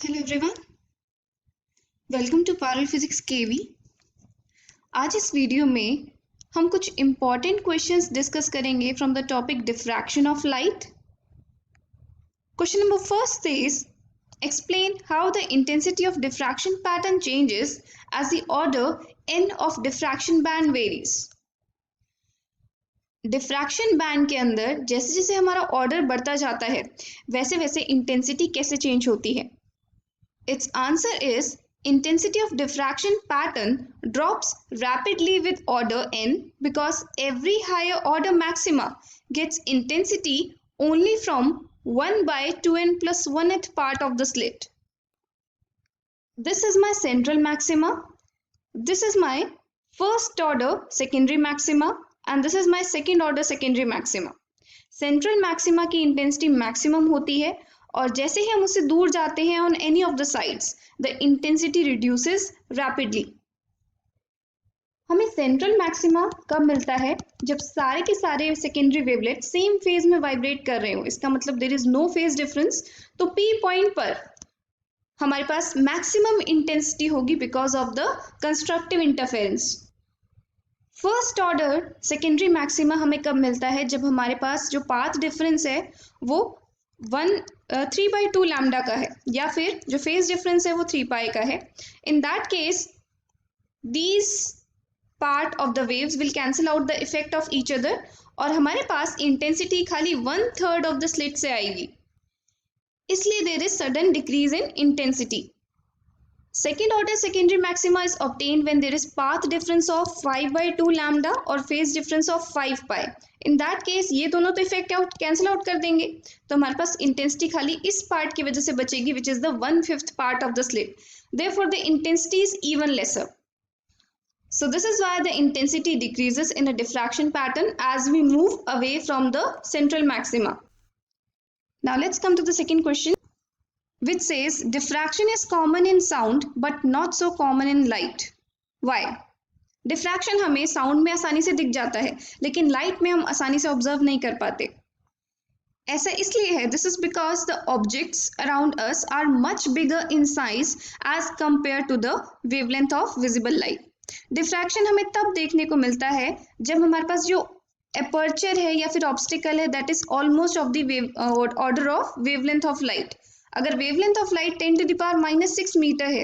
Hello everyone, welcome to parallel physics KV. आज इस video में हम कुछ इम्पॉर्टेंट क्वेश्चंस डिस्कस करेंगे from the topic diffraction of light. Question number first is explain how the intensity of diffraction pattern changes as the order n of diffraction band varies. Diffraction band के अंदर जैसे जैसे हमारा order बढ़ता जाता है वैसे वैसे इंटेंसिटी कैसे चेंज होती है। Its answer is intensity of diffraction pattern drops rapidly with order n because every higher order maxima gets intensity only from 1 by 2n plus 1th part of the slit. This is my central maxima. This is my first order secondary maxima and this is my second order secondary maxima. Central maxima की intensity maximum होती है और जैसे ही हम उससे दूर जाते हैं on any of the sides, the intensity reduces rapidly. हमें सेंट्रल मैक्सिमा कब मिलता है? जब सारे के सारे सेकेंडरी वेवलेट सेम फेज में वाइब्रेट कर रहे हो। इसका मतलब there is no phase difference. तो पी पॉइंट पर हमारे पास मैक्सिमम इंटेंसिटी होगी because of the constructive interference. First order secondary maxima हमें कब मिलता है? जब हमारे पास जो पाथ डिफरेंस है वो 3/2 लैम्डा का है या फिर जो फेज डिफरेंस है वो 3 पाई का है। In that case these part of the waves will cancel out the effect of each other और हमारे पास इंटेंसिटी खाली 1/3 ऑफ द स्लिट से आएगी, इसलिए there is sudden decrease in intensity. Second order secondary maxima is obtained when there is path difference of 5/2 lambda और phase difference of 5 pi. In that case ये दोनों तो इफेक्ट आउट कैंसिल आउट कर देंगे तो हमारे पास इंटेंसिटी खाली इस पार्ट की वजह से बचेगी which is the 1/5 part of the slit. Therefore the intensity is even lesser. So this is why the intensity decreases in a diffraction pattern as we move away from the central maxima. Now let's come to the second question, which says diffraction is common in sound but not so common in light. Why? Diffraction हमें sound में आसानी से दिख जाता है लेकिन light में हम आसानी से ऑब्जर्व नहीं कर पाते। ऐसा इसलिए है, this is because the objects around us are much bigger in size as compare to the wavelength of visible light. Diffraction हमें तब देखने को मिलता है जब हमारे पास जो एपर्चर है या फिर ऑब्स्टिकल है that is almost of the order of wavelength of light. अगर वेवलेंथ ऑफ लाइट 10⁻⁻6 मीटर है,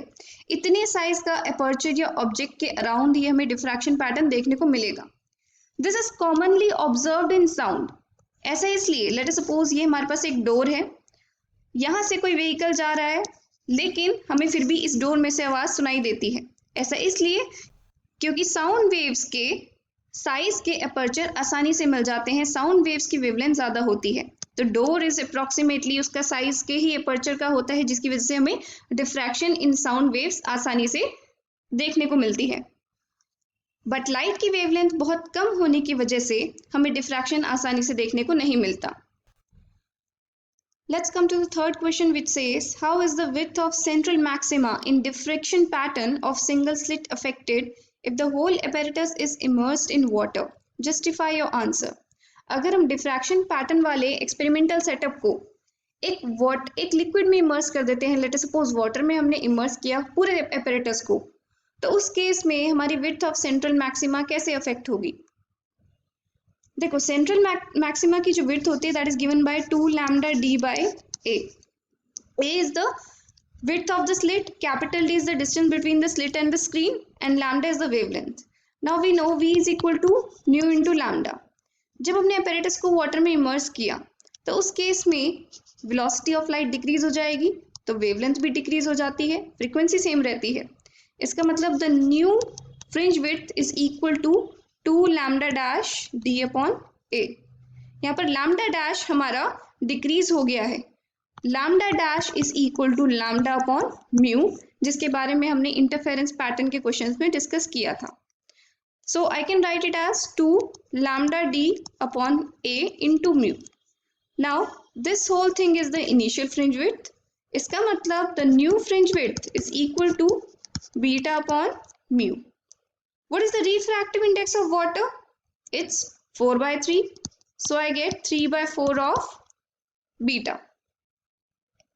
इतने साइज का एपर्चर या ऑब्जेक्ट के अराउंड ही हमें डिफ्रैक्शन पैटर्न देखने को मिलेगा। This is commonly observed in sound. ऐसा इसलिए, लेट अस सपोज ये हमारे पास एक डोर है, यहाँ से कोई व्हीकल जा रहा है लेकिन हमें फिर भी इस डोर में से आवाज सुनाई देती है। ऐसा इसलिए क्योंकि साउंड वेव्स के साइज के एपर्चर आसानी से मिल जाते हैं, साउंड वेव्स की वेवलेंथ ज्यादा होती है। तो डोर इज अप्रोक्सीमेटली उसका साइज के ही एपर्चर का होता है जिसकी वजह से हमें डिफ्रैक्शन इन साउंड वेव्स आसानी से देखने को मिलती है। बट लाइट की वेवलेंथ बहुत कम होने की वजह से हमें डिफ्रैक्शन आसानी से देखने को नहीं मिलता। Let's come to the third question, which says how is the width of central maxima in diffraction pattern of single slit affected if the whole apparatus is immersed in water? Justify your answer. अगर हम diffraction pattern वाले experimental setup को एक liquid में immerse कर देते हैं, let us suppose water में हमने इमर्स किया पूरे एपरेटस को, तो उस केस में हमारी विड्थ ऑफ सेंट्रल मैक्सिमा कैसे अफेक्ट होगी? देखो, सेंट्रल मैक्सिमा की जो विड्थ होती है that is given by 2 lambda d by a. A is the width of the slit, capital D is the distance between the slit and the screen, and lambda is the wavelength. Now we know V is equal to nu into lambda. जब हमने apparatus को water में immerse किया तो उस case में velocity of light decrease हो जाएगी तो वेवलेंथ भी डिक्रीज हो जाती है, फ्रीक्वेंसी सेम रहती है। इसका मतलब the new fringe width is equal to 2 lambda dash D upon a. यहाँ पर लैम्डा डैश हमारा डिक्रीज हो गया है, lambda dash is equal to lambda upon mu, जिसके बारे में हमने इंटरफेरेंस पैटर्न के क्वेश्चंस में डिस्कस किया था। So I can write it as 2 lambda d upon a into mu. Now this whole thing is the initial fringe width. इसका मतलब the new fringe width is equal to beta upon mu. What is the refractive index of water? It's 4/3. So I get 3/4 of beta.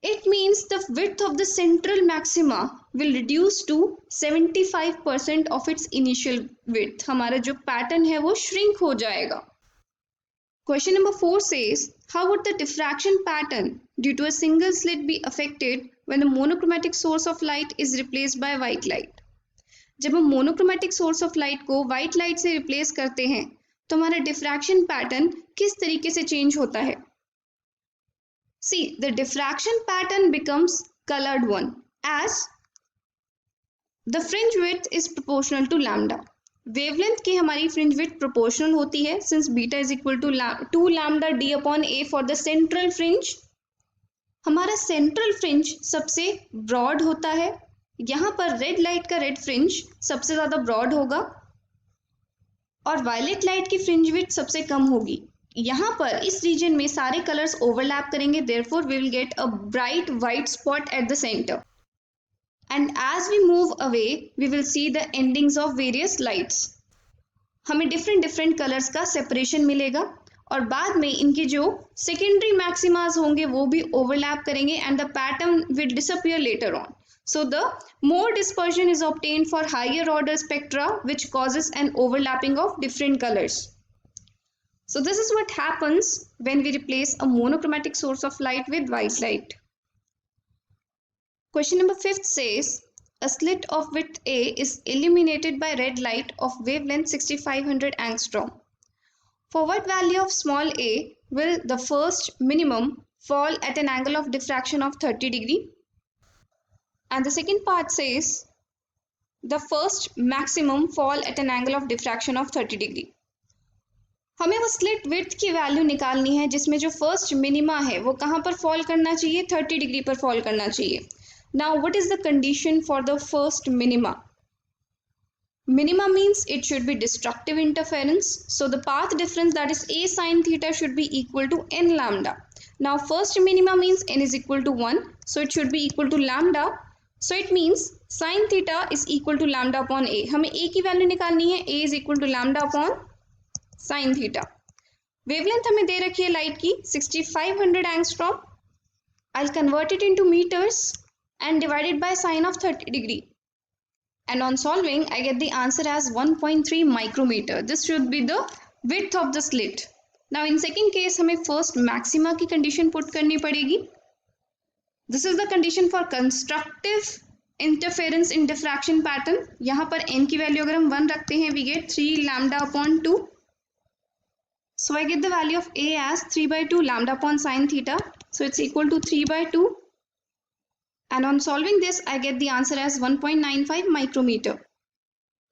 It means the width of the central maxima will reduce to 75% of its initial width. हमारा जो pattern है वो shrink हो जाएगा. Question number 4 says, how would the diffraction pattern due to a single slit be affected when the monochromatic source of light is replaced by white light? जब हम monochromatic source of light को white light से replace करते हैं तो हमारा diffraction pattern किस तरीके से change होता है? See, the diffraction pattern becomes colored one as the fringe width is proportional to lambda. Wavelength की हमारी fringe width proportional होती है since beta is equal to 2 lambda d upon a for the central fringe. हमारा central fringe सबसे broad होता है. यहाँ पर red light का red fringe सबसे ज़्यादा broad होगा और violet light की fringe width सबसे कम होगी. यहाँ पर इस रीजन में सारे कलर्स ओवरलैप करेंगे, therefore we will get a bright white spot at the center. And as we move away, we will see the endings of various lights. हमें different कलर्स का सेपरेशन मिलेगा और बाद में इनके जो सेकेंडरी मैक्सिमास होंगे वो भी ओवरलैप करेंगे and the pattern will disappear later on. So the more dispersion is obtained for higher order spectra, which causes an overlapping of different colors. So this is what happens when we replace a monochromatic source of light with white light. Question number 5 says, a slit of width A is illuminated by red light of wavelength 6500 angstrom. For what value of small a will the first minimum fall at an angle of diffraction of 30 degree? And the second part says, the first maximum fall at an angle of diffraction of 30 degree. हमें वो slit width की value निकालनी है जिसमें जो first minima है वो कहाँ पर फॉल करना चाहिए, 30 डिग्री पर फॉल करना चाहिए. Now what is the condition for the first minima? Minima means it should be destructive interference, so the path difference that is a sin theta should be equal to n lambda. Now first minima means n is equal to 1, so it should be equal to lambda. So it means sin theta is equal to lambda upon a. हमें a की value निकालनी है, a is equal to lambda upon sin theta. Wavelength हमें दे रखी है light की 6500 angstrom. I'll convert it into meters and divide it by sin of 30 degree. And on solving, I get the answer as 1.3 micrometer. This should be the width of the slit. Now in second case, हमें first maxima की condition put करनी पड़ेगी. This is the condition for constructive interference in diffraction pattern. यहाँ पर n की value अगर हम 1 रखते हैं, we get 3 lambda upon 2. So I get the value of a as 3 by 2 lambda upon sin theta. So it's equal to 3 by 2. And on solving this, I get the answer as 1.95 micrometer.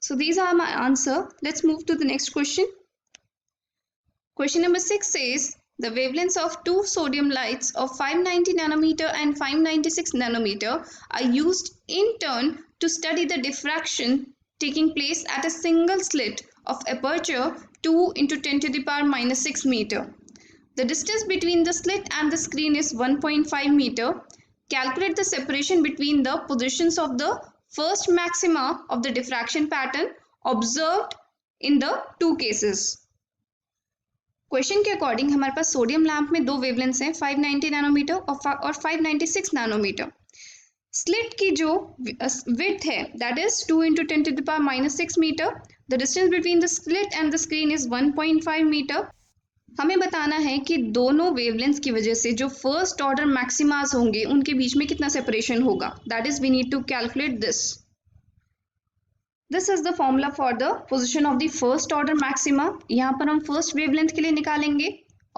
So these are my answer. Let's move to the next question. Question number 6 says, the wavelengths of two sodium lights of 590 nanometer and 596 nanometer are used in turn to study the diffraction taking place at a single slit of aperture 2 into 10 to the power minus 6 meter. The distance between the slit and the screen is 1.5 meter. Calculate the separation between the positions of the first maxima of the diffraction pattern observed in the two cases. Question के according हमारे पास sodium lamp में दो wavelengths हैं, 590 nanometre और 596 nanometre. Slit की जो width है that is 2 into 10 to the power minus 6 meter. The distance between the slit and the screen is 1.5 meter. हमें बताना है कि दोनों वेवलेंथ्स की वजह से जो फर्स्ट ऑर्डर मैक्सिमास होंगे उनके बीच में कितना सेपरेशन होगा. That is we need to calculate this. This is the formula for the position of the first order maxima. यहाँ पर हम फर्स्ट वेवलेंथ के लिए निकालेंगे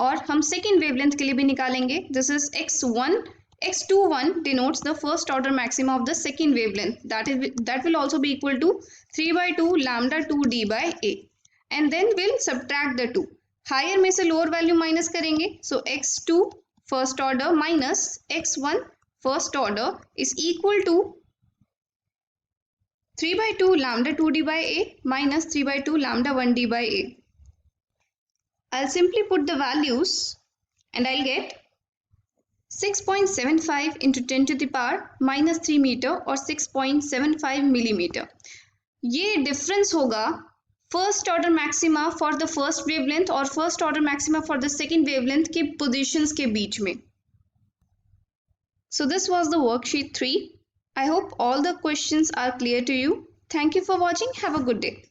और हम सेकेंड वेवलेंथ के लिए भी निकालेंगे. This is x1. x21 denotes the first order maxima of the second wavelength. That will also be equal to 3 by 2 lambda 2 d by a. And then we'll subtract the 2. Higher में से lower value minus करेंगे. So x2 first order minus x1 first order is equal to 3 by 2 lambda 2 d by a minus 3 by 2 lambda 1 d by a. I'll simply put the values and I'll get 6.75 into 10 to the power minus 3 meter और 6.75 millimeter. ये difference होगा first order maxima for the first wavelength और first order maxima for the second wavelength के positions के बीच में. So this was the worksheet 3. I hope all the questions are clear to you. Thank you for watching. Have a good day.